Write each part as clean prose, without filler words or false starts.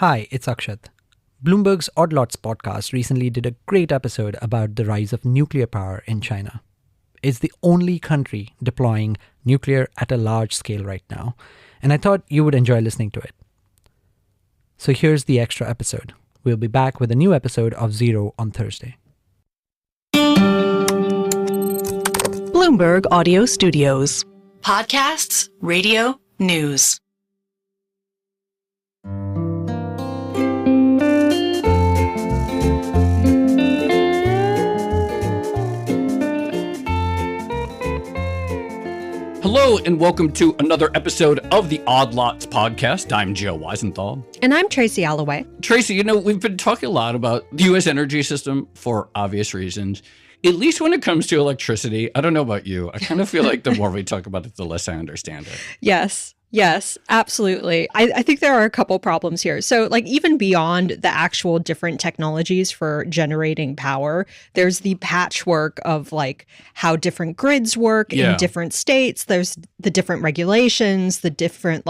Hi, it's Akshat. Bloomberg's Odd Lots podcast recently did a great episode about the rise of nuclear power in China. It's the only country deploying nuclear at a large scale right now, and I thought you would enjoy listening to it. So here's the extra episode. We'll be back with a new episode of Zero on Thursday. Bloomberg Audio Studios. Podcasts, radio, news. Hello and welcome to another episode of the Odd Lots podcast. I'm Joe Weisenthal. And I'm Tracy Alloway. Tracy, we've been talking a lot about the U.S. energy system for obvious reasons. At least when it comes to electricity, I don't know about you. I kind of feel like the more we talk about it, the less I understand it. Yes, absolutely. I think there are a couple problems here. So even beyond the actual different technologies for generating power, there's the patchwork of how different grids work in different states. There's the different regulations, the different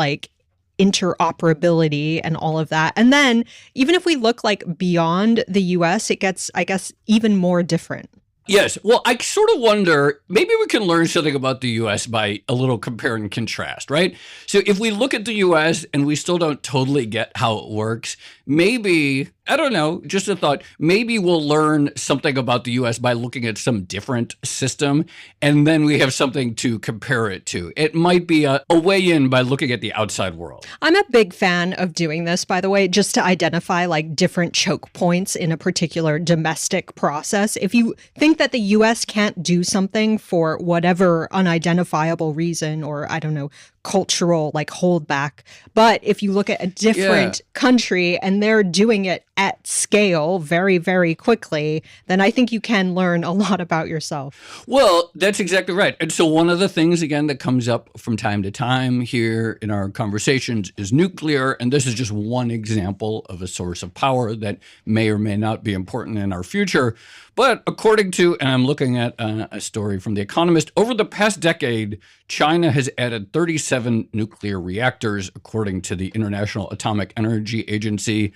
interoperability and all of that. And then even if we look beyond the US, it gets, I guess, even more different. Yes. Well, I sort of wonder, maybe we can learn something about the U.S. by a little compare and contrast, right? So if we look at the U.S. and we still don't totally get how it works, maybe, I don't know, just a thought, maybe we'll learn something about the U.S. by looking at some different system, and then we have something to compare it to. It might be a way in by looking at the outside world. I'm a big fan of doing this, by the way, just to identify different choke points in a particular domestic process. If you think that the U.S. can't do something for whatever unidentifiable reason or, I don't know, cultural holdback. But if you look at a different country and they're doing it at scale very, very quickly, then I think you can learn a lot about yourself. Well, that's exactly right. And so one of the things, again, that comes up from time to time here in our conversations is nuclear. And this is just one example of a source of power that may or may not be important in our future. But according to, and I'm looking at a story from The Economist, over the past decade, China has added 37 nuclear reactors, according to the International Atomic Energy Agency.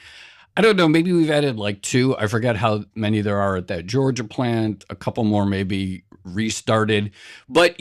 I don't know, maybe we've added 2. I forget how many there are at that Georgia plant. A couple more maybe restarted. But,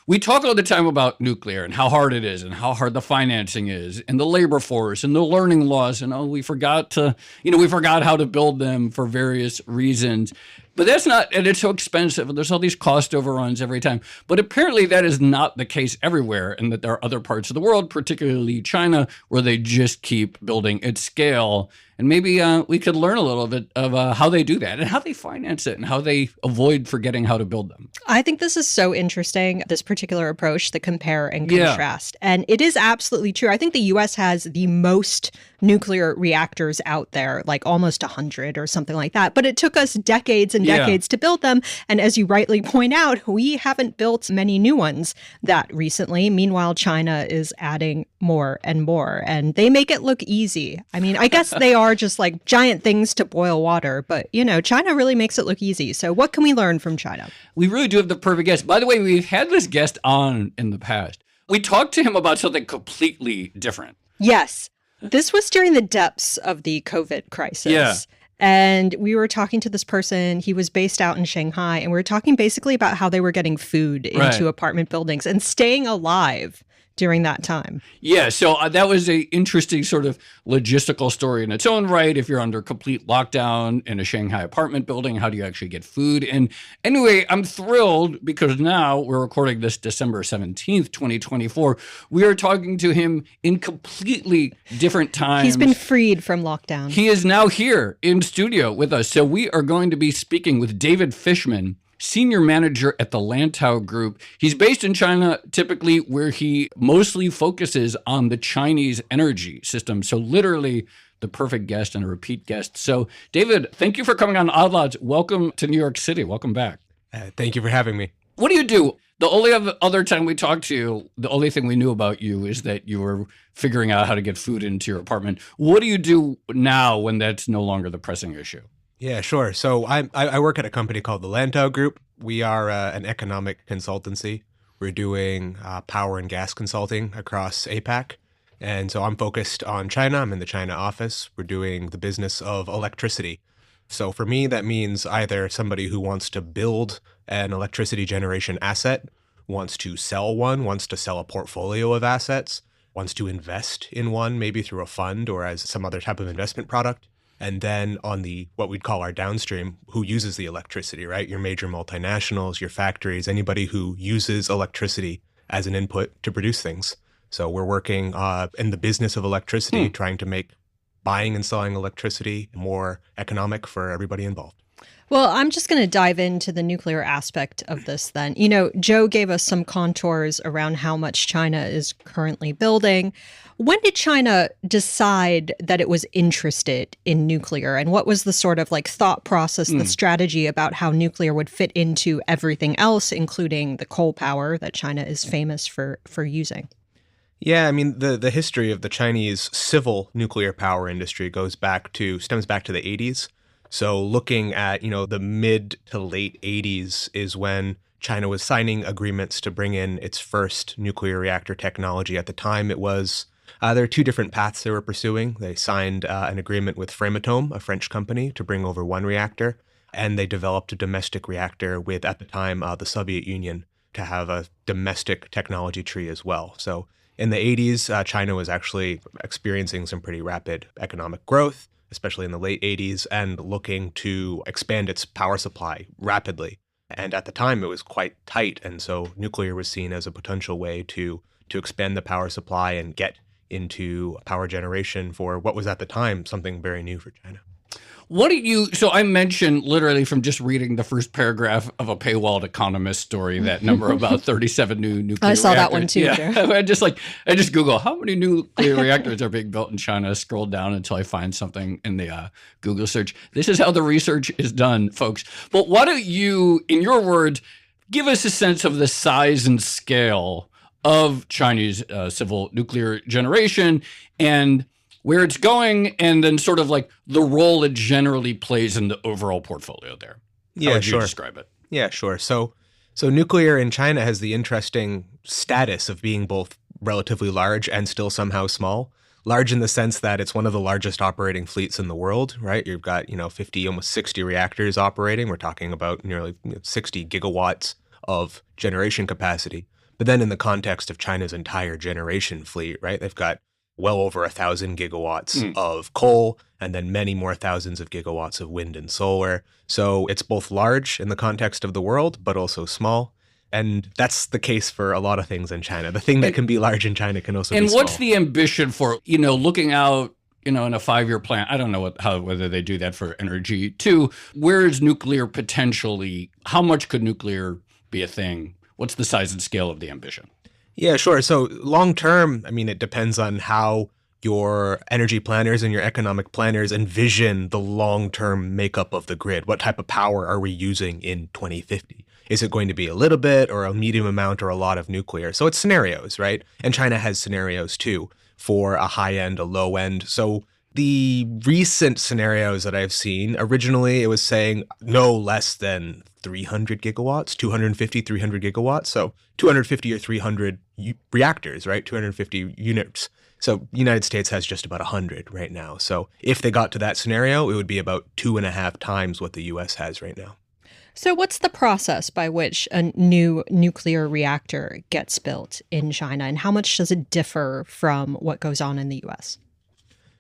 we talk all the time about nuclear and how hard it is and how hard the financing is and the labor force and the learning laws. And we forgot how to build them for various reasons. But that's not, and it's so expensive, and there's all these cost overruns every time. But apparently that is not the case everywhere, and that there are other parts of the world, particularly China, where they just keep building at scale. And maybe we could learn a little bit of how they do that and how they finance it and how they avoid forgetting how to build them. I think this is so interesting, this particular approach, the compare and contrast. And it is absolutely true. I think the U.S. has the most nuclear reactors out there, almost 100 or something like that. But it took us decades and decades to build them. And as you rightly point out, we haven't built many new ones that recently. Meanwhile, China is adding more and more. And they make it look easy. I mean, I guess they are just giant things to boil water. But, China really makes it look easy. So what can we learn from China? We really do have the perfect guest. By the way, we've had this guest on in the past. We talked to him about something completely different. Yes. This was during the depths of the COVID crisis. Yeah. And we were talking to this person. He was based out in Shanghai. And we were talking basically about how they were getting food into apartment buildings and staying alive during that time. Yeah, so that was an interesting sort of logistical story in its own right. If you're under complete lockdown in a Shanghai apartment building, how do you actually get food? And anyway, I'm thrilled because now we're recording this December 17th, 2024. We are talking to him in completely different times. He's been freed from lockdown. He is now here in studio with us. So we are going to be speaking with David Fishman, senior manager at the Lantau Group. He's based in China, typically where he mostly focuses on the Chinese energy system. So literally the perfect guest and a repeat guest. So David, thank you for coming on Odd Lots. Welcome to New York City. Welcome back. Thank you for having me. What do you do? The only other time we talked to you, the only thing we knew about you is that you were figuring out how to get food into your apartment. What do you do now when that's no longer the pressing issue? Yeah, sure. So I work at a company called the Lantau Group. We are an economic consultancy. We're doing power and gas consulting across APAC. And so I'm focused on China. I'm in the China office. We're doing the business of electricity. So for me, that means either somebody who wants to build an electricity generation asset, wants to sell one, wants to sell a portfolio of assets, wants to invest in one, maybe through a fund or as some other type of investment product. And then on the what we'd call our downstream, who uses the electricity, right? Your major multinationals, your factories, anybody who uses electricity as an input to produce things. So we're working in the business of electricity, trying to make buying and selling electricity more economic for everybody involved. Well, I'm just going to dive into the nuclear aspect of this then. You know, Joe gave us some contours around how much China is currently building. When did China decide that it was interested in nuclear? And what was the sort of like thought process, the strategy about how nuclear would fit into everything else, including the coal power that China is famous for using? Yeah, I mean, the history of the Chinese civil nuclear power industry stems back to the 80s. So looking at, the mid to late 80s is when China was signing agreements to bring in its first nuclear reactor technology. At the time, it was there are two different paths they were pursuing. They signed an agreement with Framatome, a French company, to bring over one reactor, and they developed a domestic reactor with, at the time, the Soviet Union to have a domestic technology tree as well. So in the 80s, China was actually experiencing some pretty rapid economic growth, especially in the late 80s, and looking to expand its power supply rapidly. And at the time, it was quite tight. And so nuclear was seen as a potential way to expand the power supply and get into power generation for what was at the time something very new for China. So I mentioned literally from just reading the first paragraph of a paywalled Economist story, that number about 37 new nuclear reactors. I saw that one too. Yeah. I just Google how many nuclear reactors are being built in China, scroll down until I find something in the Google search. This is how the research is done, folks. But why don't you, in your words, give us a sense of the size and scale of Chinese civil nuclear generation and where it's going, and then sort of like the role it generally plays in the overall portfolio there. How would you describe it? Yeah, sure. So nuclear in China has the interesting status of being both relatively large and still somehow small. Large in the sense that it's one of the largest operating fleets in the world, right? You've got, 50, almost 60 reactors operating. We're talking about nearly 60 gigawatts of generation capacity. But then in the context of China's entire generation fleet, right, they've got well over 1,000 gigawatts of coal, and then many more thousands of gigawatts of wind and solar. So it's both large in the context of the world, but also small. And that's the case for a lot of things in China. The thing that can be large in China can also be small. And what's the ambition for, looking out, in a 5-year plan? I don't know whether they do that for energy too. Where is nuclear potentially? How much could nuclear be a thing? What's the size and scale of the ambition? Yeah, sure. So long term, it depends on how your energy planners and your economic planners envision the long-term makeup of the grid. What type of power are we using in 2050? Is it going to be a little bit or a medium amount or a lot of nuclear? So it's scenarios, right? And China has scenarios too for a high end, a low end. So the recent scenarios that I've seen, originally it was saying no less than 300 gigawatts, 250, 300 gigawatts. So 250 or 300 reactors, right? 250 units. So the United States has just about 100 right now. So if they got to that scenario, it would be about 2.5 times what the US has right now. So what's the process by which a new nuclear reactor gets built in China, and how much does it differ from what goes on in the US?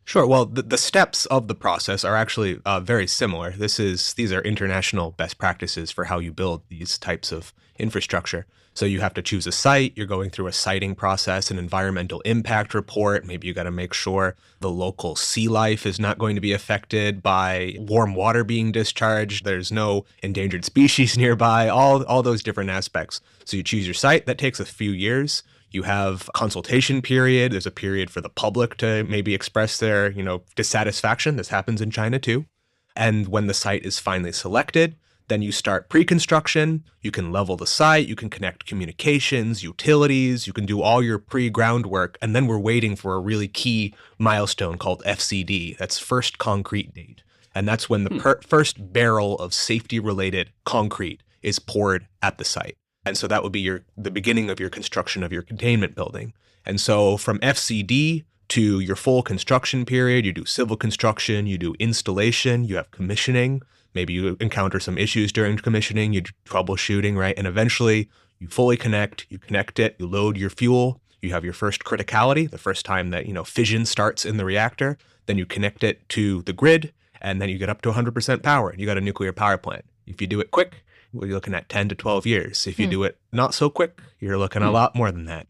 Sure. Well, the steps of the process are actually very similar. These are international best practices for how you build these types of infrastructure. So you have to choose a site. You're going through a siting process, an environmental impact report. Maybe you got to make sure the local sea life is not going to be affected by warm water being discharged. There's no endangered species nearby, all those different aspects. So you choose your site. That takes a few years. You have a consultation period. There's a period for the public to maybe express their, dissatisfaction. This happens in China too. And when the site is finally selected, then you start pre-construction. You can level the site. You can connect communications, utilities. You can do all your pre-groundwork. And then we're waiting for a really key milestone called FCD. That's first concrete date. And that's when the first barrel of safety-related concrete is poured at the site. And so that would be the beginning of your construction of your containment building. And so from FCD to your full construction period, you do civil construction, you do installation, you have commissioning. Maybe you encounter some issues during commissioning, you do troubleshooting, right? And eventually you fully connect, you connect it, you load your fuel, you have your first criticality, the first time that, fission starts in the reactor, then you connect it to the grid, and then you get up to 100% power, and you got a nuclear power plant. If you do it quick, you're looking at 10 to 12 years. If you do it not so quick, you're looking a lot more than that.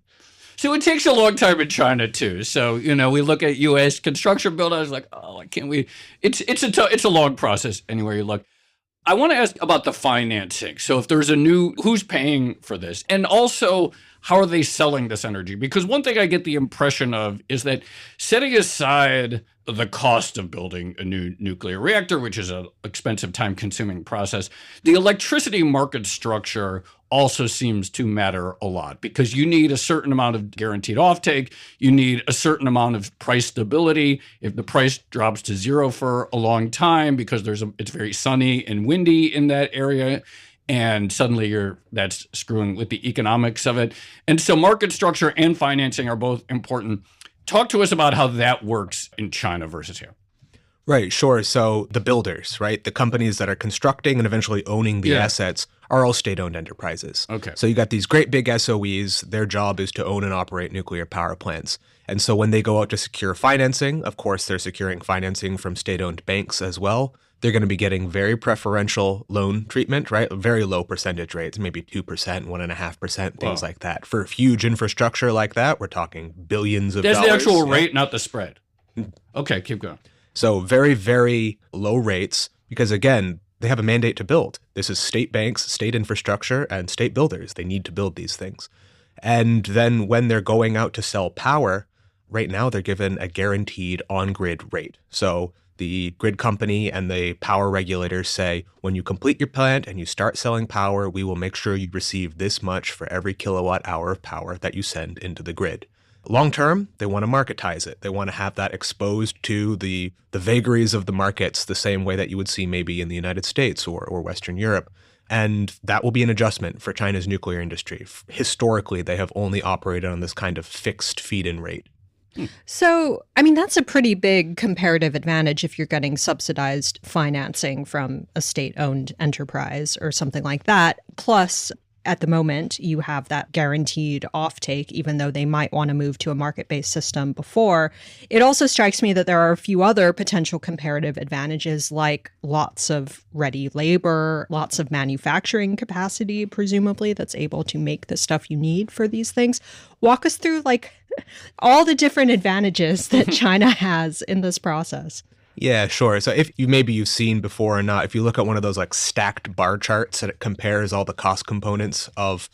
So it takes a long time in China too. So, we look at U.S. construction build. I was like, can't we? It's a long process anywhere you look. I want to ask about the financing. So if there's who's paying for this? And also, how are they selling this energy? Because one thing I get the impression of is that setting aside the cost of building a new nuclear reactor, which is an expensive, time-consuming process, the electricity market structure also seems to matter a lot because you need a certain amount of guaranteed offtake. You need a certain amount of price stability. If the price drops to zero for a long time because it's very sunny and windy in that area, and suddenly that's screwing with the economics of it. And so market structure and financing are both important. Talk to us about how that works in China versus here. Right, sure. So the builders, right? The companies that are constructing and eventually owning the assets are all state-owned enterprises. Okay. So you got these great big SOEs. Their job is to own and operate nuclear power plants. And so when they go out to secure financing, of course, they're securing financing from state-owned banks as well. They're going to be getting very preferential loan treatment, right? Very low percentage rates, maybe 2%, 1.5%, things like that. For huge infrastructure like that, we're talking billions of dollars. That's the actual rate, not the spread. Okay, keep going. So very, very low rates because, again, they have a mandate to build. This is state banks, state infrastructure, and state builders. They need to build these things. And then when they're going out to sell power, right now they're given a guaranteed on-grid rate. So the grid company and the power regulators say, when you complete your plant and you start selling power, we will make sure you receive this much for every kilowatt hour of power that you send into the grid. Long term, they want to marketize it. They want to have that exposed to the vagaries of the markets the same way that you would see maybe in the United States or Western Europe. And that will be an adjustment for China's nuclear industry. Historically, they have only operated on this kind of fixed feed-in rate. So, that's a pretty big comparative advantage if you're getting subsidized financing from a state-owned enterprise or something like that. Plus, at the moment, you have that guaranteed offtake, even though they might want to move to a market-based system before. It also strikes me that there are a few other potential comparative advantages, like lots of ready labor, lots of manufacturing capacity, presumably, that's able to make the stuff you need for these things. Walk us through, all the different advantages that China has in this process. Yeah, sure. So if you've seen before or not, if you look at one of those stacked bar charts and it compares all the cost components of,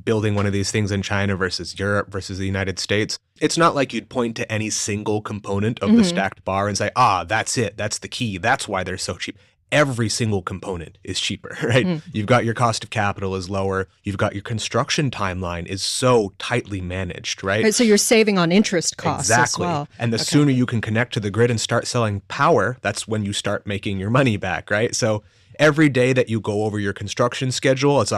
building one of these things in China versus Europe versus the United States, it's not like you'd point to any single component of the stacked bar and say, that's it. That's the key. That's why they're so cheap. Every single component is cheaper, right? You've got your cost of capital is lower. You've got your construction timeline is so tightly managed, right? So you're saving on interest costs as well. And the sooner you can connect to the grid and start selling power, that's when you start making your money back, right? So every day that you go over your construction schedule, it's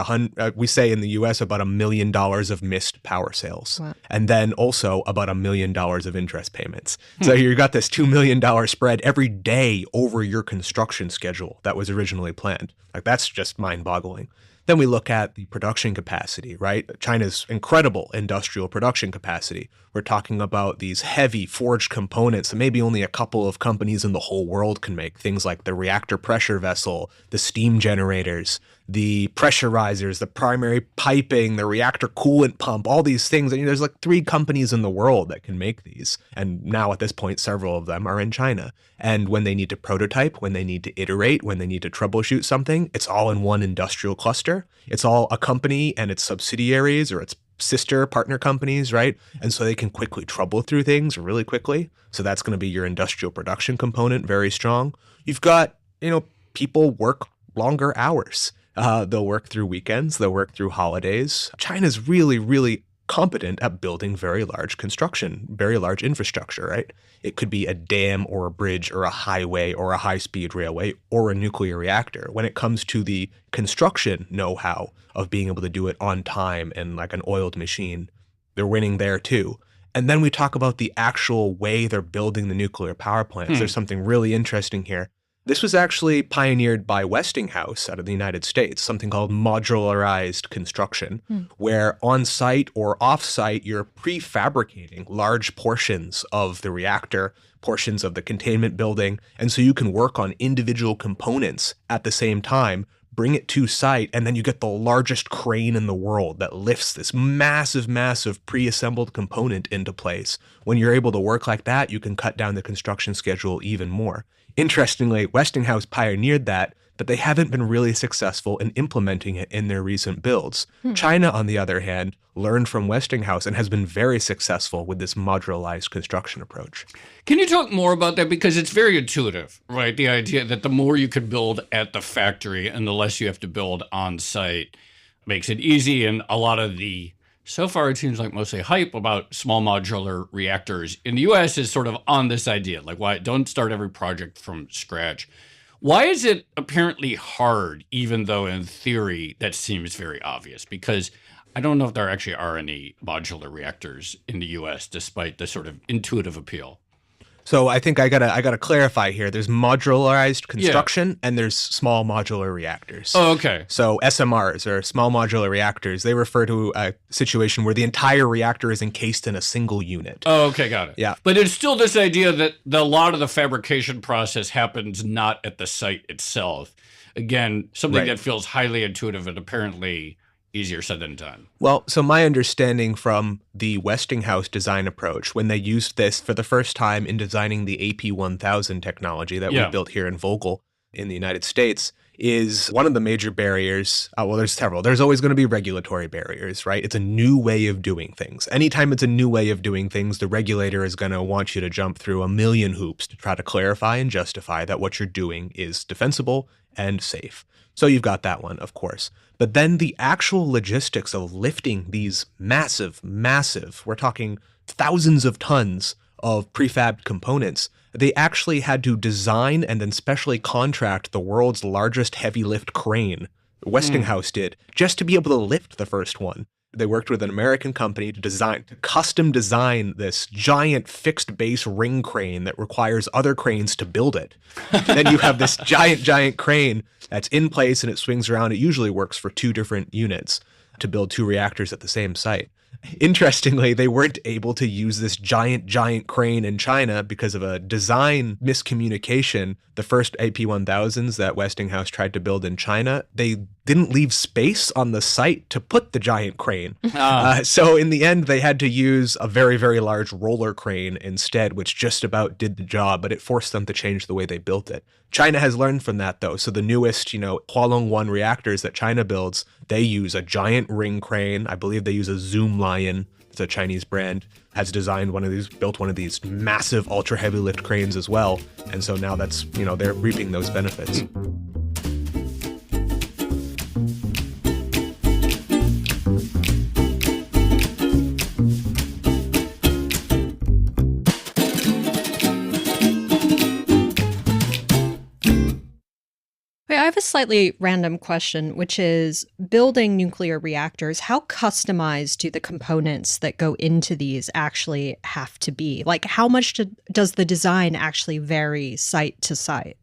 we say in the US about $1 million of missed power sales. Wow. And then also about $1 million of interest payments. So you've got this $2 million spread every day over your construction schedule that was originally planned. That's just mind-boggling. Then we look at the production capacity, right? China's incredible industrial production capacity. We're talking about these heavy forged components that maybe only a couple of companies in the whole world can make. Things like the reactor pressure vessel, the steam generators, the pressurizers, the primary piping, the reactor coolant pump, all these things. There's 3 companies in the world that can make these. And now at this point, several of them are in China. And when they need to prototype, when they need to iterate, when they need to troubleshoot something, it's all in one industrial cluster. It's all a company and its subsidiaries or its sister partner companies, right? And so they can quickly trouble through things really quickly. So that's going to be your industrial production component, very strong. You've got, people work longer hours. They'll work through weekends. They'll work through holidays. China's really, really competent at building very large construction, very large infrastructure, right? It could be a dam or a bridge or a highway or a high-speed railway or a nuclear reactor. When it comes to the construction know-how of being able to do it on time and like an oiled machine, they're winning there too. And then we talk about the actual way they're building the nuclear power plants. There's something really interesting here. This was actually pioneered by Westinghouse out of the United States, something called modularized construction, where on-site or off-site, you're prefabricating large portions of the reactor, portions of the containment building, and so you can work on individual components at the same time, bring it to site, and then you get the largest crane in the world that lifts this massive, massive pre-assembled component into place. When you're able to work like that, you can cut down the construction schedule even more. Interestingly, Westinghouse pioneered that, but they haven't been really successful in implementing it in their recent builds. China, on the other hand, learned from Westinghouse and has been very successful with this modularized construction approach. Can you talk more about that? Because it's very intuitive, right? The idea that the more you can build at the factory and the less you have to build on site makes it easy. And a lot of the, so far it seems like mostly hype about small modular reactors in the US is sort of on this idea, like why don't start every project from scratch. Why is it apparently hard, even though in theory that seems very obvious? Because I don't know if there actually are any modular reactors in the US, despite the sort of intuitive appeal. So I think I gotta clarify here. There's modularized construction and there's small modular reactors. Oh, okay. So SMRs, or small modular reactors, they refer to a situation where the entire reactor is encased in a single unit. Oh, okay, got it. Yeah. But it's still this idea that a lot of the fabrication process happens not at the site itself. Again, something that feels highly intuitive and apparently easier said than done. Well, so my understanding from the Westinghouse design approach, when they used this for the first time in designing the AP1000 technology that we built here in Vogtle in the United States, is one of the major barriers. Well, there's several. There's always going to be regulatory barriers, right? It's a new way of doing things. Anytime it's a new way of doing things, the regulator is going to want you to jump through a million hoops to try to clarify and justify that what you're doing is defensible and safe. So you've got that one, of course. But then the actual logistics of lifting these massive, we're talking thousands of tons of prefabbed components, they actually had to design and then specially contract the world's largest heavy lift crane, Westinghouse did, just to be able to lift the first one. They worked with an American company to custom design this giant fixed base ring crane that requires other cranes to build it. Then you have this giant crane that's in place and it swings around. It usually works for 2 different units to build 2 reactors at the same site. Interestingly, they weren't able to use this giant crane in China because of a design miscommunication. The first AP1000s that Westinghouse tried to build in China, they didn't leave space on the site to put the giant crane. So in the end, they had to use a very, very large roller crane instead, which just about did the job, but it forced them to change the way they built it. China has learned from that, though. So the newest, Hualong 1 reactors that China builds, they use a giant ring crane. I believe they use a Zoom Lion. It's a Chinese brand, has designed built one of these massive ultra heavy lift cranes as well. And so now that's, they're reaping those benefits. I have a slightly random question, which is building nuclear reactors, how customized do the components that go into these actually have to be? Like, how much does the design actually vary site to site?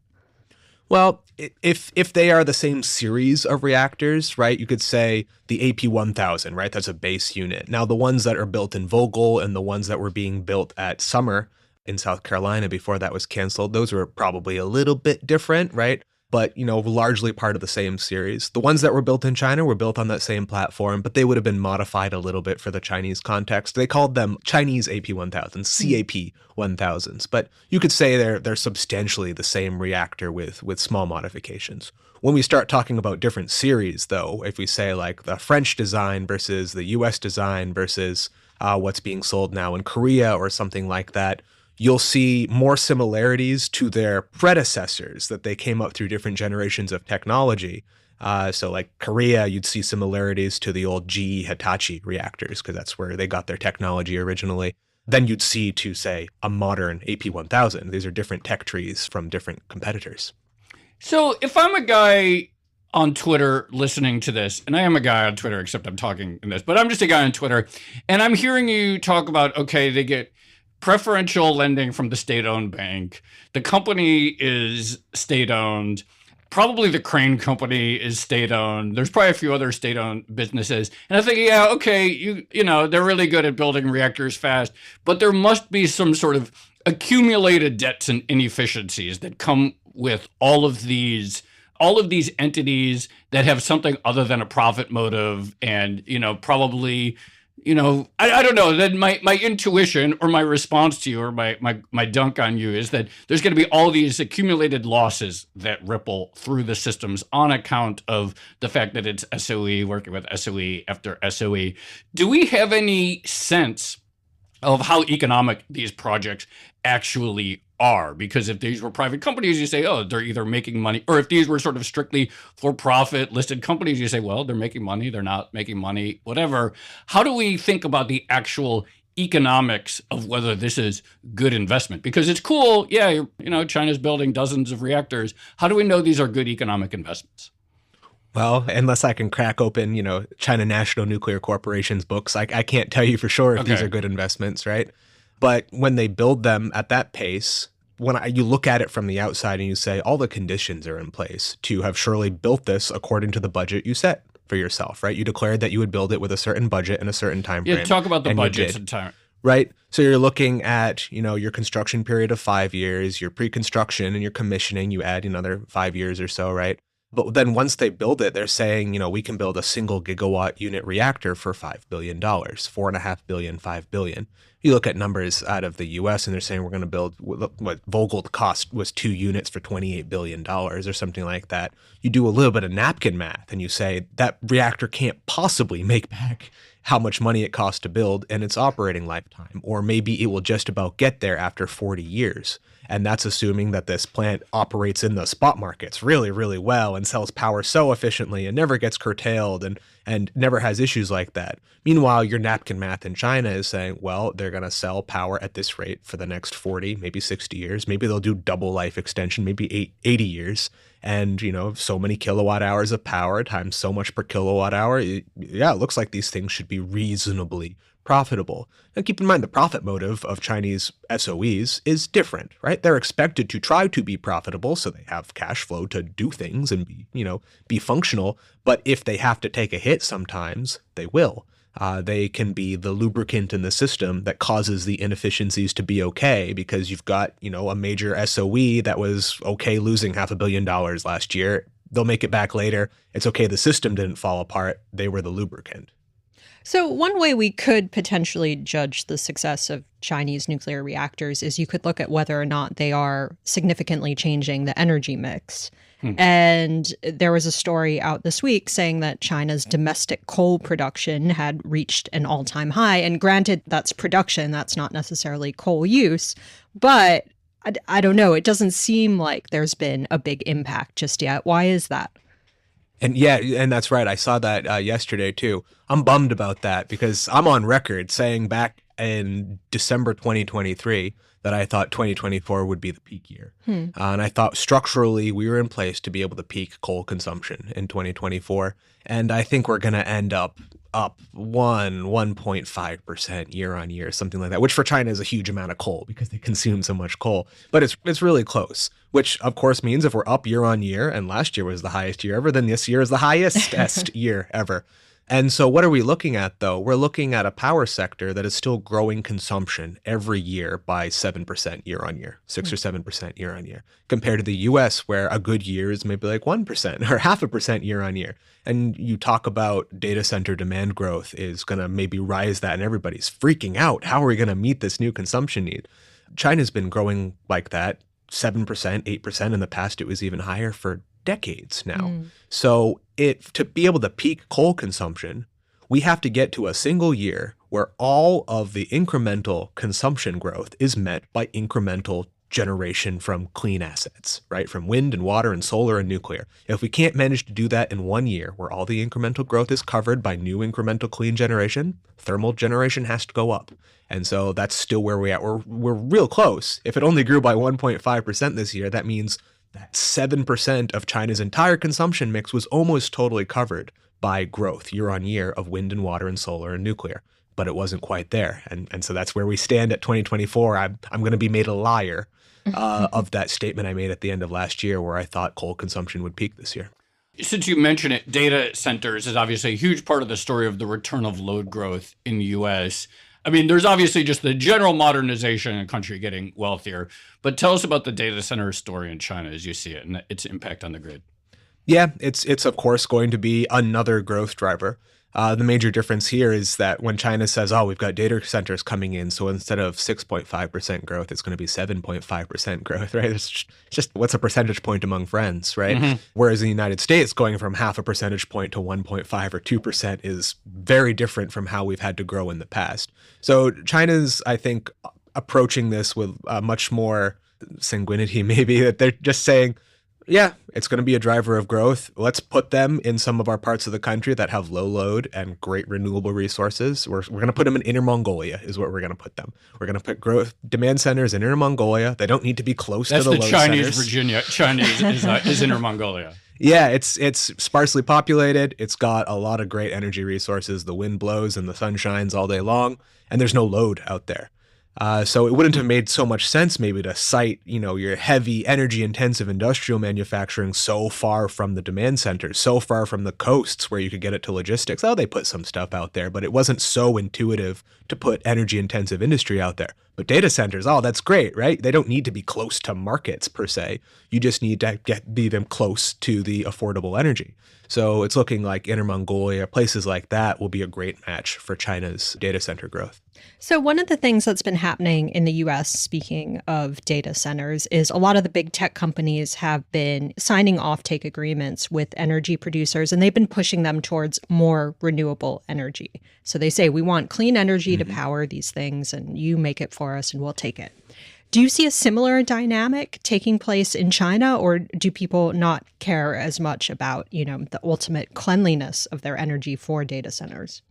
Well, if they are the same series of reactors, right, you could say the AP1000, right, that's a base unit. Now, the ones that are built in Vogtle and the ones that were being built at Summer in South Carolina before that was canceled, those were probably a little bit different, right? But, largely part of the same series. The ones that were built in China were built on that same platform, but they would have been modified a little bit for the Chinese context. They called them Chinese AP1000s, CAP1000s, but you could say they're substantially the same reactor with small modifications. When we start talking about different series, though, if we say like the French design versus the US design versus what's being sold now in Korea or something like that, you'll see more similarities to their predecessors that they came up through different generations of technology. So like Korea, you'd see similarities to the old GE Hitachi reactors because that's where they got their technology originally. Then you'd see to, say, a modern AP1000. These are different tech trees from different competitors. So if I'm a guy on Twitter listening to this, and I am a guy on Twitter, except I'm talking in this, but I'm just a guy on Twitter, and I'm hearing you talk about, okay, they get preferential lending from the state-owned bank. The company is state-owned. Probably the crane company is state-owned. There's probably a few other state-owned businesses. And I think, yeah, okay, you know, they're really good at building reactors fast, but there must be some sort of accumulated debts and inefficiencies that come with all of these entities that have something other than a profit motive, and, you know, probably, you know, I don't know, then my intuition or my response to you or my dunk on you is that there's going to be all these accumulated losses that ripple through the systems on account of the fact that it's SOE working with SOE after SOE. Do we have any sense of how economic these projects actually are? Because if these were private companies, you say, oh, they're either making money, or if these were sort of strictly for-profit listed companies, you say, well, they're making money, they're not making money, whatever. How do we think about the actual economics of whether this is good investment? Because it's cool, yeah, you know, China's building dozens of reactors. How do we know these are good economic investments? Well, unless I can crack open, you know, China National Nuclear Corporation's books, I can't tell you for sure if these are good investments, right? But when they build them at that pace, you look at it from the outside and you say, all the conditions are in place to have surely built this according to the budget you set for yourself, right? You declared that you would build it with a certain budget and a certain time frame. Yeah, talk about the budgets and time. Right? So you're looking at, you know, your construction period of 5 years, your pre-construction and your commissioning, you add another 5 years or so, right? But then once they build it, they're saying, you know, we can build a single gigawatt unit reactor for $5 billion, $4.5 billion, $5 billion. You look at numbers out of the US and they're saying we're going to build what Vogtle cost was 2 units for $28 billion or something like that. You do a little bit of napkin math and you say that reactor can't possibly make back how much money it costs to build in its operating lifetime, or maybe it will just about get there after 40 years. And that's assuming that this plant operates in the spot markets really, really well and sells power so efficiently and never gets curtailed and never has issues like that. Meanwhile, your napkin math in China is saying, well, they're going to sell power at this rate for the next 40, maybe 60 years. Maybe they'll do double life extension, maybe 80 years. And, you know, so many kilowatt hours of power times so much per kilowatt hour. It looks like these things should be reasonably profitable. Now, keep in mind, the profit motive of Chinese SOEs is different, right? They're expected to try to be profitable, so they have cash flow to do things and be functional. But if they have to take a hit sometimes, they will. They can be the lubricant in the system that causes the inefficiencies to be okay, because you've got, you know, a major SOE that was okay losing $500 million last year. They'll make it back later. It's okay, the system didn't fall apart. They were the lubricant. So one way we could potentially judge the success of Chinese nuclear reactors is you could look at whether or not they are significantly changing the energy mix. And there was a story out this week saying that China's domestic coal production had reached an all-time high. And granted, that's production, that's not necessarily coal use. But I don't know, it doesn't seem like there's been a big impact just yet. Why is that? And yeah, and that's right. I saw that yesterday too. I'm bummed about that because I'm on record saying back in December 2023 that I thought 2024 would be the peak year. And I thought structurally we were in place to be able to peak coal consumption in 2024. And I think we're going to end up 1.5% year on year, something like that, which for China is a huge amount of coal because they consume so much coal. But it's really close, which of course means if we're up year on year and last year was the highest year ever, then this year is the highest year ever. And so what are we looking at, though? We're looking at a power sector that is still growing consumption every year by 7% year on year, 6 or 7% year on year, compared to the US, where a good year is maybe like 1% or 0.5% year on year. And you talk about data center demand growth is going to maybe rise that, and everybody's freaking out. How are we going to meet this new consumption need? China's been growing like that, 7%, 8%. In the past, it was even higher for decades now. So to be able to peak coal consumption, we have to get to a single year where all of the incremental consumption growth is met by incremental generation from clean assets, right? From wind and water and solar and nuclear. If we can't manage to do that in 1 year where all the incremental growth is covered by new incremental clean generation, thermal generation has to go up. And so that's still where we're at. We're real close. If it only grew by 1.5% this year, that means that 7% of China's entire consumption mix was almost totally covered by growth year on year of wind and water and solar and nuclear. But it wasn't quite there. And so that's where we stand at 2024. I'm going to be made a liar of that statement I made at the end of last year where I thought coal consumption would peak this year. Since you mention it, data centers is obviously a huge part of the story of the return of load growth in the U.S. I mean, there's obviously just the general modernization and country getting wealthier. But tell us about the data center story in China as you see it and its impact on the grid. Yeah, it's of course going to be another growth driver. The major difference here is that when China says, oh, we've got data centers coming in, so instead of 6.5% growth, it's going to be 7.5% growth, right? It's just what's a percentage point among friends, right? Mm-hmm. Whereas in the United States, going from half a percentage point to 1.5 or 2% is very different from how we've had to grow in the past. So China's, I think, approaching this with much more sanguinity, maybe, that they're just saying, yeah, it's going to be a driver of growth. Let's put them in some of our parts of the country that have low load and great renewable resources. We're going to put them in Inner Mongolia is what we're going to put them. We're going to put growth demand centers in Inner Mongolia. They don't need to be close to the load Chinese centers. Virginia. Chinese is Inner Mongolia. Yeah, it's sparsely populated. It's got a lot of great energy resources. The wind blows and the sun shines all day long, and there's no load out there. So it wouldn't have made so much sense maybe to site, your heavy energy intensive industrial manufacturing so far from the demand centers, so far from the coasts where you could get it to logistics. Oh, they put some stuff out there, but it wasn't so intuitive to put energy intensive industry out there. But data centers, oh, that's great, right? They don't need to be close to markets per se. You just need to be them close to the affordable energy. So it's looking like Inner Mongolia, places like that will be a great match for China's data center growth. So one of the things that's been happening in the U.S., speaking of data centers, is a lot of the big tech companies have been signing offtake agreements with energy producers, and they've been pushing them towards more renewable energy. So they say, we want clean energy to power these things, and you make it for us, and we'll take it. Do you see a similar dynamic taking place in China, or do people not care as much about, the ultimate cleanliness of their energy for data centers?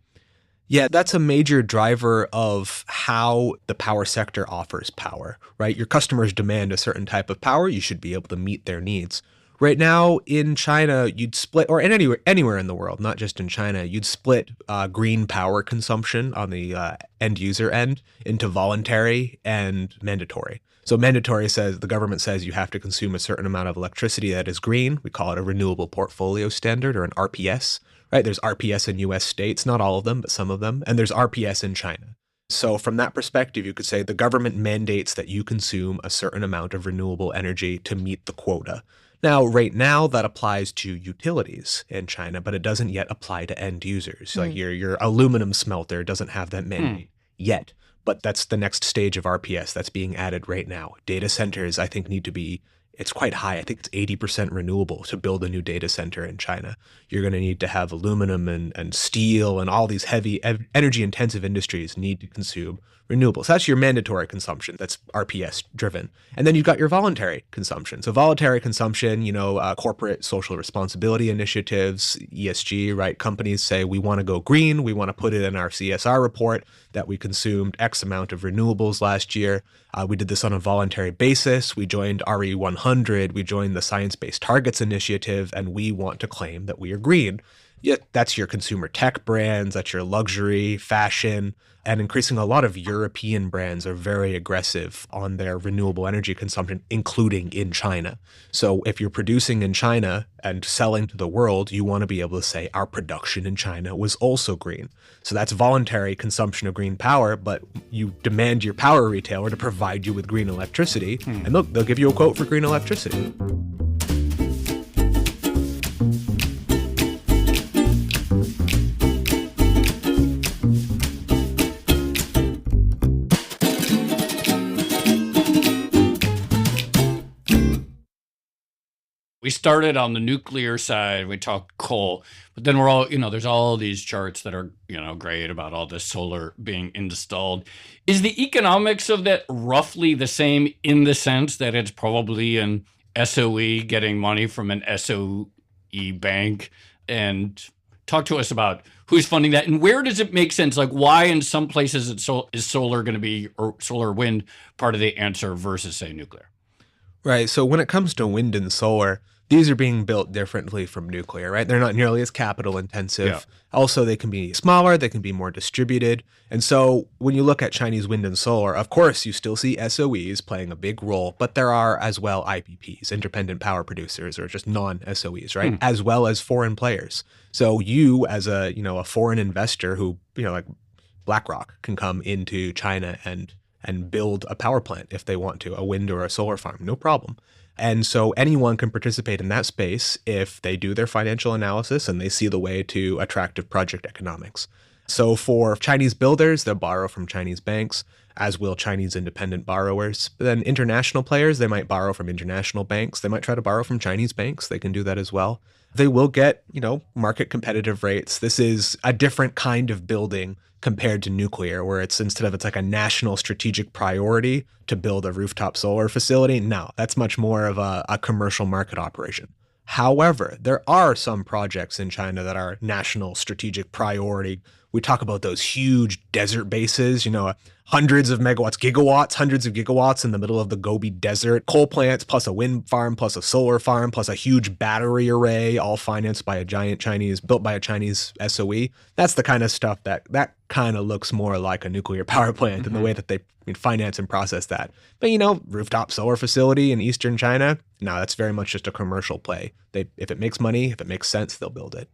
Yeah, that's a major driver of how the power sector offers power, right? Your customers demand a certain type of power. You should be able to meet their needs. Right now in China, you'd split, or anywhere in the world, not just in China, you'd split green power consumption on the end user end into voluntary and mandatory. So mandatory says the government says you have to consume a certain amount of electricity that is green. We call it a renewable portfolio standard or an RPS, right? There's RPS in US states, not all of them, but some of them. And there's RPS in China. So from that perspective, you could say the government mandates that you consume a certain amount of renewable energy to meet the quota. Now, right now, that applies to utilities in China, but it doesn't yet apply to end users. Like your aluminum smelter doesn't have that mandate yet. But that's the next stage of RPS that's being added right now. Data centers, I think, need to be, it's quite high. I think it's 80% renewable to build a new data center in China. You're going to need to have aluminum and steel and all these heavy energy intensive industries need to consume renewables. That's your mandatory consumption. That's RPS driven. And then you've got your voluntary consumption. So voluntary consumption, corporate social responsibility initiatives, ESG, right? Companies say we want to go green. We want to put it in our CSR report that we consumed X amount of renewables last year. We did this on a voluntary basis. We joined RE100. We joined the Science Based Targets Initiative, and we want to claim that we are green. Yeah, that's your consumer tech brands, that's your luxury, fashion, and increasingly a lot of European brands are very aggressive on their renewable energy consumption, including in China. So if you're producing in China and selling to the world, you want to be able to say our production in China was also green. So that's voluntary consumption of green power, but you demand your power retailer to provide you with green electricity. And look, they'll give you a quote for green electricity. We started on the nuclear side, we talked coal, but then we're all, there's all these charts that are, great about all this solar being installed. Is the economics of that roughly the same in the sense that it's probably an SOE getting money from an SOE bank? And talk to us about who's funding that and where does it make sense? Like why in some places is solar going to be, or solar wind part of the answer versus say nuclear? Right. So when it comes to wind and solar, these are being built differently from nuclear, right? They're not nearly as capital intensive. Yeah. Also, they can be smaller, they can be more distributed. And so when you look at Chinese wind and solar, of course, you still see SOEs playing a big role, but there are as well IPPs, independent power producers, or just non-SOEs, right? As well as foreign players. So you as a foreign investor who, like BlackRock can come into China and build a power plant if they want to, a wind or a solar farm, no problem. And so anyone can participate in that space if they do their financial analysis and they see the way to attractive project economics. So for Chinese builders, they'll borrow from Chinese banks, as will Chinese independent borrowers. But then international players, they might borrow from international banks. They might try to borrow from Chinese banks. They can do that as well. They will get, market competitive rates. This is a different kind of building compared to nuclear, where it's like a national strategic priority to build a rooftop solar facility. No, that's much more of a commercial market operation. However, there are some projects in China that are national strategic priority. We talk about those huge desert bases, hundreds of gigawatts in the middle of the Gobi Desert, coal plants plus a wind farm plus a solar farm plus a huge battery array, all financed by built by a Chinese SOE. That's the kind of stuff that kind of looks more like a nuclear power plant in the way that they finance and process that. But, rooftop solar facility in eastern China, no, that's very much just a commercial play. If it makes money, if it makes sense, they'll build it.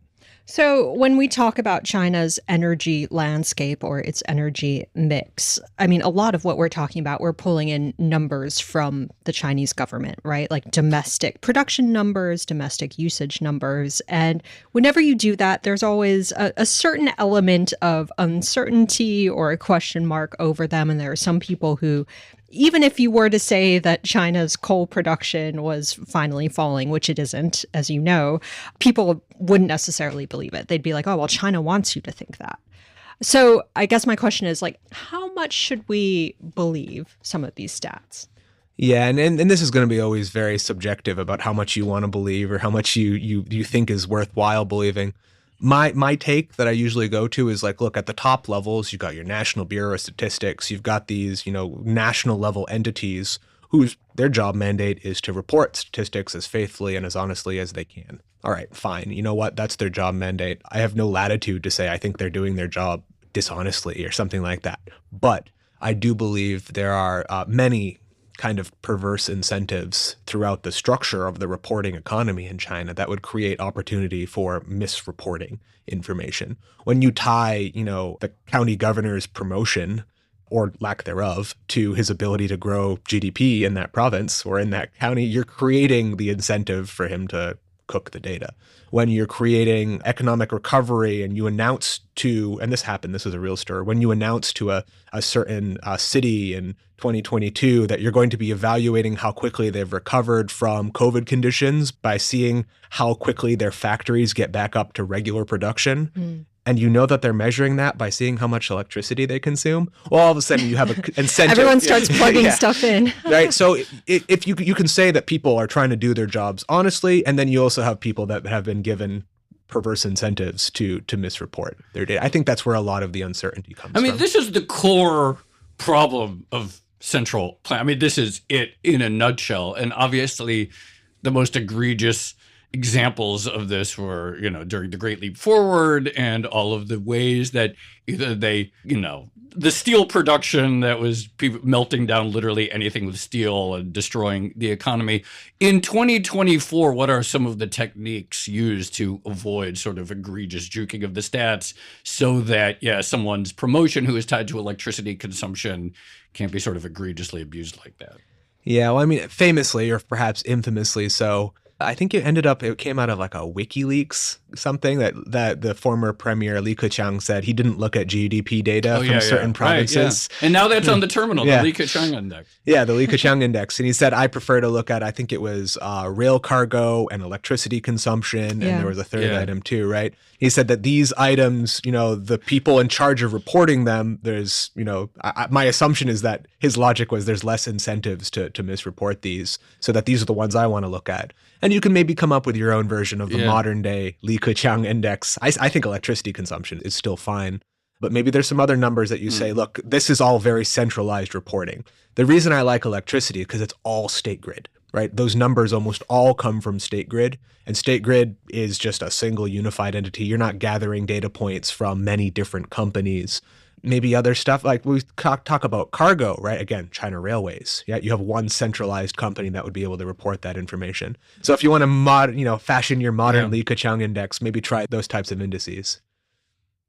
So when we talk about China's energy landscape or its energy mix, I mean, a lot of what we're talking about, we're pulling in numbers from the Chinese government, right? Like domestic production numbers, domestic usage numbers. And whenever you do that, there's always a certain element of uncertainty or a question mark over them. And there are some people who, even if you were to say that China's coal production was finally falling, which it isn't, as you know, people wouldn't necessarily believe it. They'd be like, oh, well, China wants you to think that. So I guess my question is, how much should we believe some of these stats? Yeah, and this is going to be always very subjective about how much you want to believe or how much you think is worthwhile believing. My take that I usually go to is look, at the top levels, you've got your National Bureau of Statistics, you've got these, national level entities whose their job mandate is to report statistics as faithfully and as honestly as they can. All right, fine. You know what? That's their job mandate. I have no latitude to say I think they're doing their job dishonestly or something like that. But I do believe there are many kind of perverse incentives throughout the structure of the reporting economy in China that would create opportunity for misreporting information. When you tie, the county governor's promotion or lack thereof to his ability to grow GDP in that province or in that county, you're creating the incentive for him to cook the data. When you're creating economic recovery and you announce to, and this happened, this is a real story, when you announce to a certain city in 2022 that you're going to be evaluating how quickly they've recovered from COVID conditions by seeing how quickly their factories get back up to regular production. And you know that they're measuring that by seeing how much electricity they consume. Well, all of a sudden you have an incentive. Everyone starts plugging stuff in. Right. So if you can say that people are trying to do their jobs honestly, and then you also have people that have been given perverse incentives to misreport their data. I think that's where a lot of the uncertainty comes from. This is the core problem of central planning. This is it in a nutshell. And obviously the most egregious examples of this were, during the Great Leap Forward and all of the ways that either they, the steel production that was melting down literally anything with steel and destroying the economy. In 2024, what are some of the techniques used to avoid sort of egregious juking of the stats so that, someone's promotion who is tied to electricity consumption can't be sort of egregiously abused like that? Yeah, well, famously or perhaps infamously so, I think it came out of a WikiLeaks something that the former premier Li Keqiang said he didn't look at GDP data from certain provinces. Right, and now that's on the terminal, the Li Keqiang index. Yeah, the Li Keqiang index. And he said, I prefer to look at, I think it was rail cargo and electricity consumption. And there was a third item too, right? He said that these items, the people in charge of reporting them, there's, my assumption is that his logic was there's less incentives to misreport these, so that these are the ones I want to look at. And you can maybe come up with your own version of the modern day Li Keqiang index. I think electricity consumption is still fine, but maybe there's some other numbers that you say, look, this is all very centralized reporting. The reason I like electricity is because it's all state grid. right? Those numbers almost all come from State Grid, and State Grid is just a single unified entity. You're not gathering data points from many different companies. Maybe other stuff, like we talk about cargo, right? Again, China Railways. Yeah, you have one centralized company that would be able to report that information. So if you want to fashion your modern Li Keqiang index, maybe try those types of indices.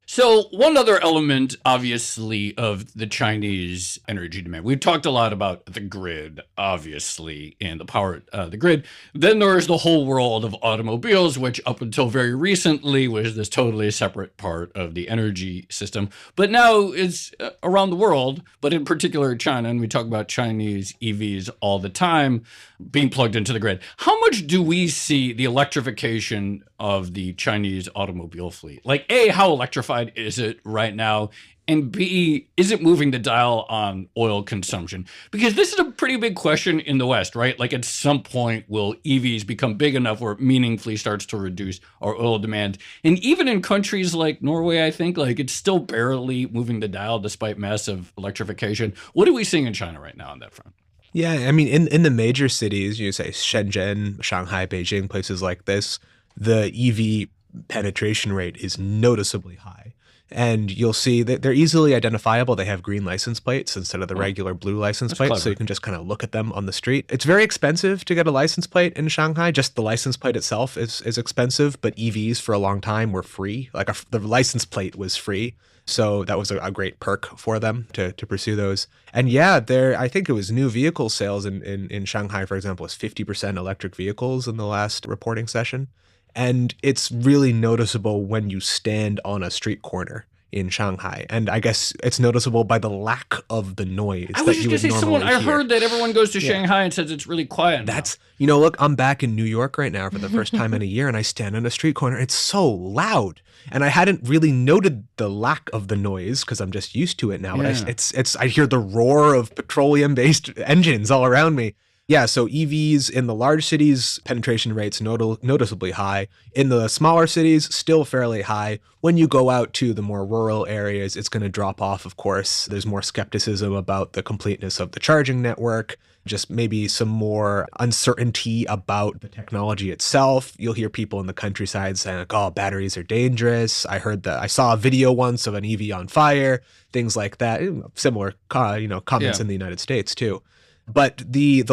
So one other element, obviously, of the Chinese energy demand. We've talked a lot about the grid, obviously, and the power the grid. Then there's the whole world of automobiles, which up until very recently was this totally separate part of the energy system. But now it's around the world, but in particular China, and we talk about Chinese EVs all the time being plugged into the grid. How much do we see the electrification of the Chinese automobile fleet? Like, A, how electrified is it right now? And B, is it moving the dial on oil consumption? Because this is a pretty big question in the West, right? Like, at some point, will EVs become big enough where it meaningfully starts to reduce our oil demand? And even in countries like Norway, I think, like, it's still barely moving the dial despite massive electrification. What are we seeing in China right now on that front? Yeah, I mean, in the major cities, you say Shenzhen, Shanghai, Beijing, places like this, the EV penetration rate is noticeably high. And you'll see that they're easily identifiable. They have green license plates instead of the regular blue license plates. Clever. So you can just kind of look at them on the street. It's very expensive to get a license plate in Shanghai. Just the license plate itself is expensive, but EVs for a long time were free. Like the license plate was free. So that was a great perk for them to pursue those. And yeah, I think it was new vehicle sales in Shanghai, for example, was 50% electric vehicles in the last reporting session. And it's really noticeable when you stand on a street corner in Shanghai. And I guess it's noticeable by the lack of the noise I that was you just would going to say, normally hear. I heard that everyone goes to Shanghai and says it's really quiet now. Look, I'm back in New York right now for the first time in a year, and I stand on a street corner. It's so loud. And I hadn't really noted the lack of the noise because I'm just used to it now. Yeah. But I hear the roar of petroleum-based engines all around me. Yeah, so EVs in the large cities, penetration rates noticeably high. In the smaller cities, still fairly high. When you go out to the more rural areas, it's going to drop off, of course. There's more skepticism about the completeness of the charging network, just maybe some more uncertainty about the technology itself. You'll hear people in the countryside saying, like, oh, batteries are dangerous. I saw a video once of an EV on fire, things like that. Similar comments in the United States, too. But the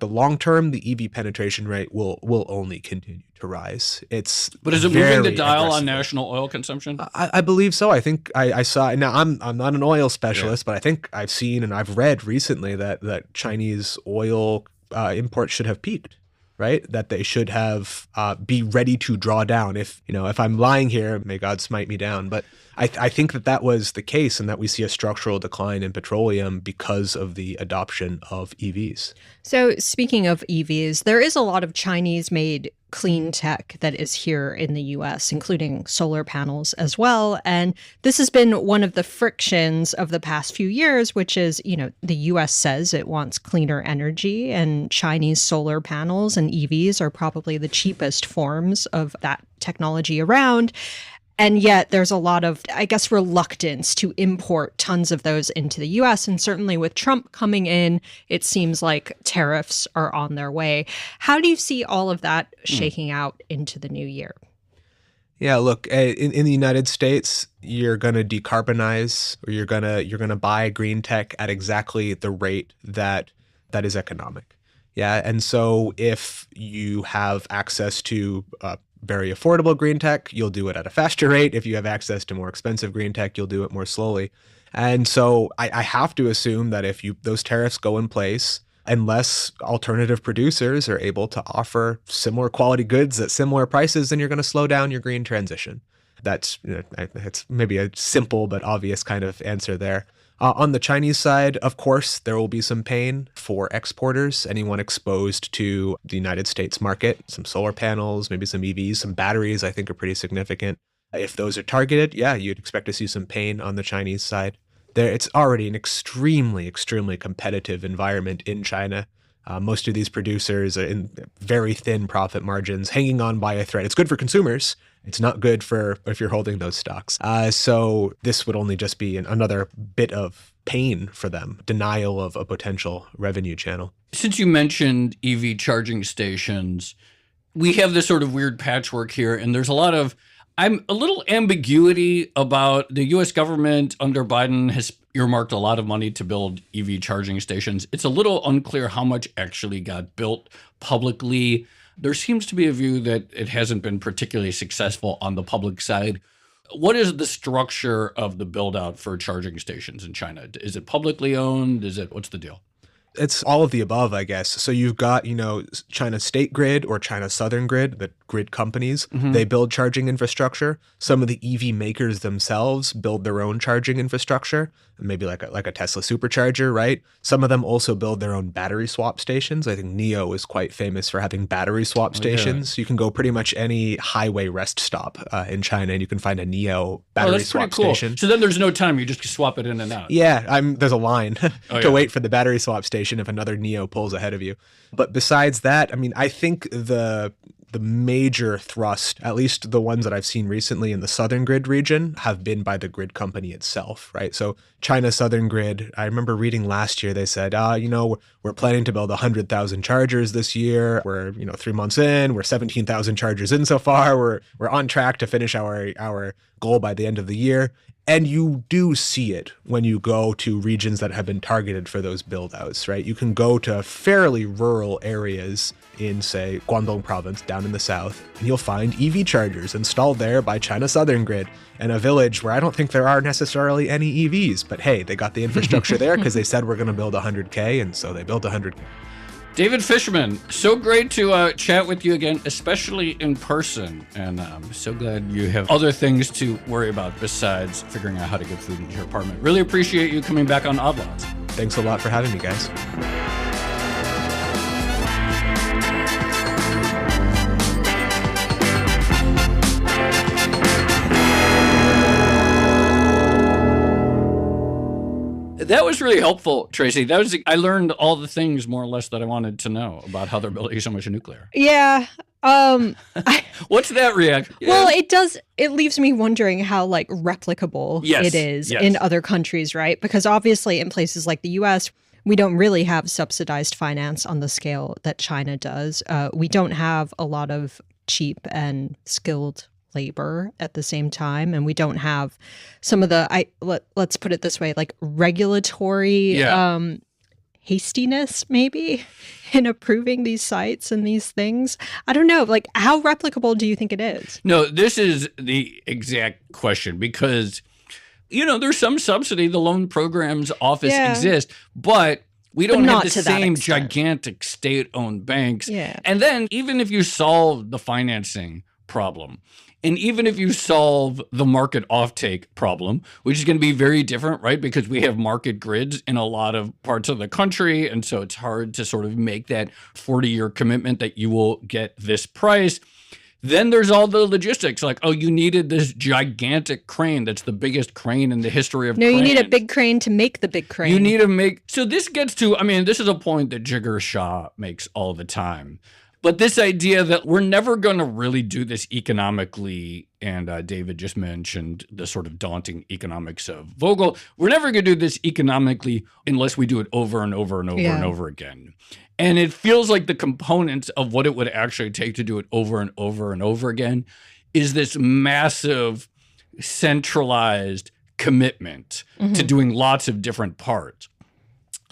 long term, the EV penetration rate will only continue to rise. But is it moving the dial on national oil consumption? I believe so. I think I saw. Now I'm not an oil specialist, but I think I've seen and I've read recently that Chinese oil imports should have peaked. Right, that they should have be ready to draw down. If I'm lying here, may God smite me down. But I think that was the case, and that we see a structural decline in petroleum because of the adoption of EVs. So speaking of EVs, there is a lot of Chinese-made clean tech that is here in the US, including solar panels as well. And this has been one of the frictions of the past few years, which is, the US says it wants cleaner energy, and Chinese solar panels and EVs are probably the cheapest forms of that technology around. And yet there's a lot of, I guess, reluctance to import tons of those into the US. And certainly with Trump coming in, it seems like tariffs are on their way. How do you see all of that shaking out into the new year? Yeah, look, in the United States, you're going to decarbonize, or you're going to buy green tech at exactly the rate that is economic. Yeah, and so if you have access to very affordable green tech, you'll do it at a faster rate. If you have access to more expensive green tech, you'll do it more slowly. And so I have to assume that if those tariffs go in place, unless alternative producers are able to offer similar quality goods at similar prices, then you're going to slow down your green transition. That's maybe a simple but obvious kind of answer there. On the Chinese side, of course, there will be some pain for exporters, anyone exposed to the United States market. Some solar panels, maybe some EVs, some batteries, I think are pretty significant. If those are targeted, you'd expect to see some pain on the Chinese side. It's already an extremely, extremely competitive environment in China. Most of these producers are in very thin profit margins, hanging on by a thread. It's good for consumers. It's not good for if you're holding those stocks. So this would only just be another bit of pain for them, denial of a potential revenue channel. Since you mentioned EV charging stations, we have this sort of weird patchwork here, and there's I'm a little ambiguity about the U.S. government under Biden has earmarked a lot of money to build EV charging stations. It's a little unclear how much actually got built publicly. There seems to be a view that it hasn't been particularly successful on the public side. What is the structure of the build out for charging stations in China? Is it publicly owned? What's the deal? It's all of the above, I guess. So you've got, China State Grid or China Southern Grid, the grid companies. Mm-hmm. They build charging infrastructure. Some of the EV makers themselves build their own charging infrastructure, maybe like a Tesla supercharger, right? Some of them also build their own battery swap stations. I think NIO is quite famous for having battery swap stations. Yeah. You can go pretty much any highway rest stop in China and you can find a NIO battery swap station. So then there's no time. You just swap it in and out. Yeah, there's a line to wait for the battery swap station if another NIO pulls ahead of you. But besides that, I think the major thrust, at least the ones that I've seen recently in the Southern Grid region, have been by the grid company itself, right? So China Southern Grid, I remember reading last year, they said, we're planning to build 100,000 chargers this year. We're, 3 months in, we're 17,000 chargers in so far. We're on track to finish our goal by the end of the year. And you do see it when you go to regions that have been targeted for those build-outs, right? You can go to fairly rural areas in, say, Guangdong province down in the south, and you'll find EV chargers installed there by China Southern Grid in a village where I don't think there are necessarily any EVs. But hey, they got the infrastructure there because they said we're going to build 100K, and so they built 100K. David Fishman, so great to chat with you again, especially in person. And I'm so glad you have other things to worry about besides figuring out how to get food into your apartment. Really appreciate you coming back on Odd Lots. Thanks a lot for having me, guys. That was really helpful, Tracy. I learned all the things more or less that I wanted to know about how they're building so much nuclear. Yeah. What's that reaction? Well, it leaves me wondering how replicable it is in other countries, right? Because obviously in places like the US, we don't really have subsidized finance on the scale that China does. We don't have a lot of cheap and skilled labor at the same time, and we don't have some of the let's put it this way, regulatory hastiness maybe in approving these sites and these things. I don't know, how replicable do you think it is? No, this is the exact question, because there's some subsidy, the loan programs office exists, but we don't have the same gigantic state-owned banks. Yeah. And then even if you solve the financing problem, and even if you solve the market offtake problem, which is going to be very different, right? Because we have market grids in a lot of parts of the country. And so it's hard to sort of make that 40-year commitment that you will get this price. Then there's all the logistics, you needed this gigantic crane that's the biggest crane in the history of cranes. No, you need a big crane to make the big crane. You need to make... So this gets to... this is a point that Jigar Shah makes all the time. But this idea that we're never going to really do this economically, and David just mentioned the sort of daunting economics of Vogel, we're never going to do this economically unless we do it over and over and over and over again. And it feels like the components of what it would actually take to do it over and over and over again is this massive centralized commitment to doing lots of different parts.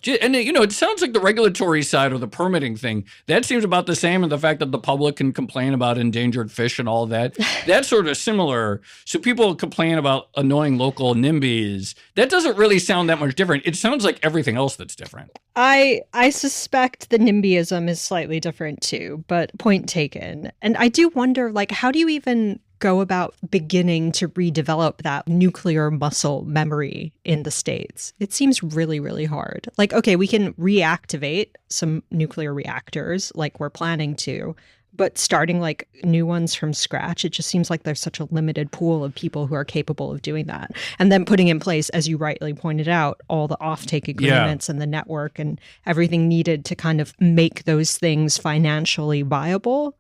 And, it sounds like the regulatory side or the permitting thing, that seems about the same. And the fact that the public can complain about endangered fish and all that, that's sort of similar. So people complain about annoying local NIMBYs. That doesn't really sound that much different. It sounds like everything else that's different. I suspect the NIMBYism is slightly different too, but point taken. And I do wonder, how do you even go about beginning to redevelop that nuclear muscle memory in the States? It seems really, really hard. Okay, we can reactivate some nuclear reactors like we're planning to, but starting new ones from scratch, it just seems like there's such a limited pool of people who are capable of doing that. And then putting in place, as you rightly pointed out, all the offtake agreements and the network and everything needed to kind of make those things financially viable.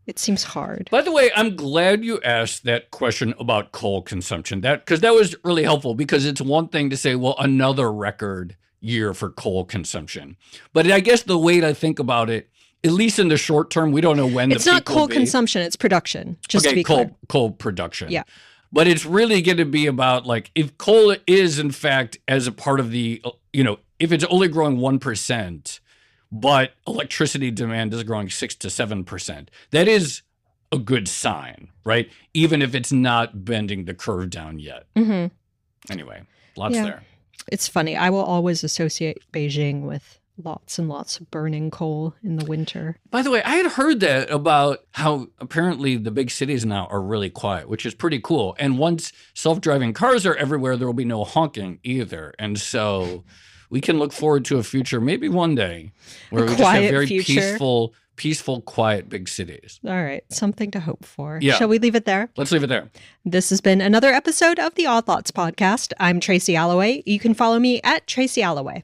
It seems hard. By the way, I'm glad you asked that question about coal consumption. Because that was really helpful, because it's one thing to say, well, another record year for coal consumption. But I guess the way to think about it, at least in the short term, we don't know when it's not coal consumption, it's production. Just to be clear. Coal production. Yeah. But it's really going to be about, like, if coal is, in fact, as a part of the, if it's only growing 1%, but electricity demand is growing 6 to 7%, that is a good sign, right? Even if it's not bending the curve down yet. Mm-hmm. Anyway, lots there. It's funny. I will always associate Beijing with lots and lots of burning coal in the winter. By the way, I had heard that about how apparently the big cities now are really quiet, which is pretty cool. And once self-driving cars are everywhere, there will be no honking either. And so we can look forward to a future, maybe one day, where we just have very peaceful, quiet big cities. All right. Something to hope for. Yeah. Shall we leave it there? Let's leave it there. This has been another episode of the Odd Lots podcast. I'm Tracy Alloway. You can follow me at Tracy Alloway.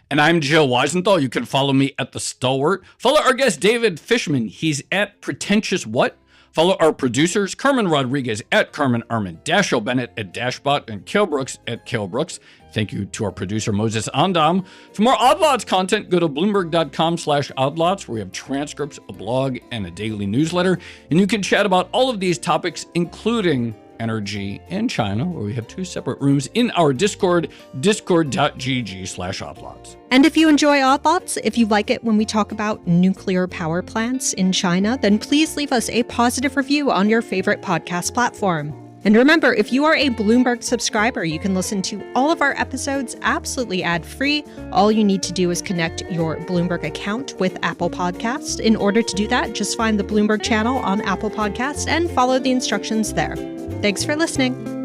And I'm Joe Weisenthal. You can follow me at The Stalwart. Follow our guest, David Fishman. He's at Pretentious What? Follow our producers, Carmen Rodriguez at Carmen Armin, Dashiell Bennett at Dashbot, and Kale Brooks at Kale Brooks. Thank you to our producer, Moses Andam. For more Odd Lots content, go to Bloomberg.com/oddlots, where we have transcripts, a blog, and a daily newsletter. And you can chat about all of these topics, including energy and China, where we have 2 separate rooms in our Discord, discord.gg/oddlots. And if you enjoy Odd Lots, if you like it when we talk about nuclear power plants in China, then please leave us a positive review on your favorite podcast platform. And remember, if you are a Bloomberg subscriber, you can listen to all of our episodes absolutely ad-free. All you need to do is connect your Bloomberg account with Apple Podcasts. In order to do that, just find the Bloomberg channel on Apple Podcasts and follow the instructions there. Thanks for listening.